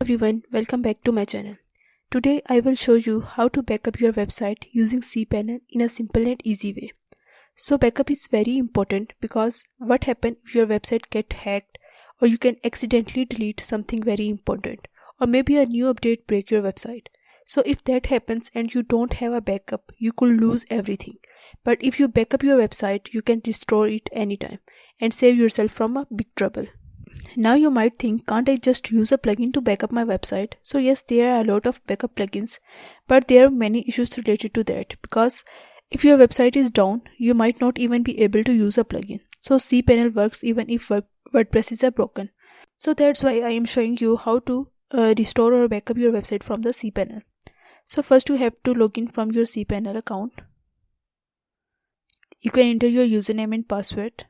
everyone, welcome back to my channel. Today I will show you how to backup your website using cPanel in a simple and easy way. So backup is very important because what happens if your website get hacked, or you can accidentally delete something very important, or maybe a new update break your website. So if that happens and you don't have a backup, you could lose everything. But if you backup your website, you can restore it anytime and save yourself from a big trouble. Now you might think, can't I just use a plugin to backup my website? So yes, there are a lot of backup plugins, but there are many issues related to that, because if your website is down, you might not even be able to use a plugin. So cPanel works even if WordPress is broken. So that's why I am showing you how to restore or backup your website from the cPanel. So first you have to log in from your cPanel account. You can enter your username and password.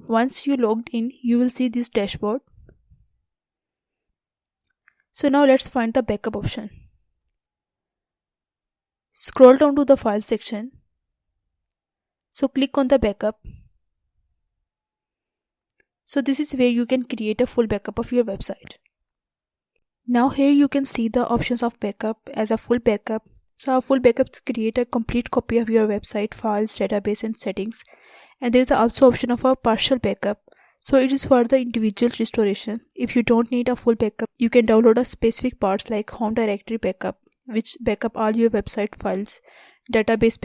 Once you logged in, you will see this dashboard. So now let's find the backup option. Scroll down to the file section. So click on the backup. So this is where you can create a full backup of your website. Now here you can see the options of backup as a full backup. So a full backups create a complete copy of your website, files, database and settings. And there is also option of a partial backup. So it is for the individual restoration. If you don't need a full backup, you can download a specific parts like home directory backup, which backup all your website files, database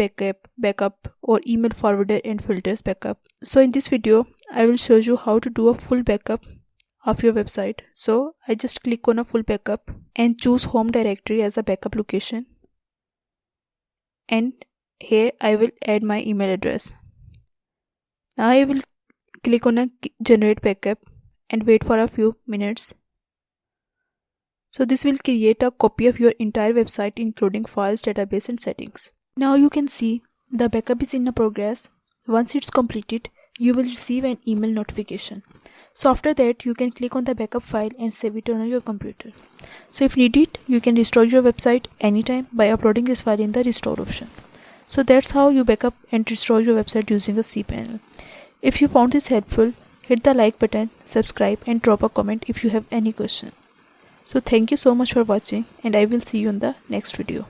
backup, or email forwarder and filters backup. So in this video, I will show you how to do a full backup of your website. So I just click on a full backup and choose home directory as the backup location. And here I will add my email address. Now I will click on a generate backup and wait for a few minutes. So this will create a copy of your entire website including files, database and settings. Now you can see the backup is in progress. Once it's completed, you will receive an email notification. So after that, you can click on the backup file and save it on your computer. So if needed, you can restore your website anytime by uploading this file in the restore option. So that's how you backup and restore your website using a cPanel. If you found this helpful, hit the like button, subscribe and drop a comment if you have any question. So thank you so much for watching, and I will see you in the next video.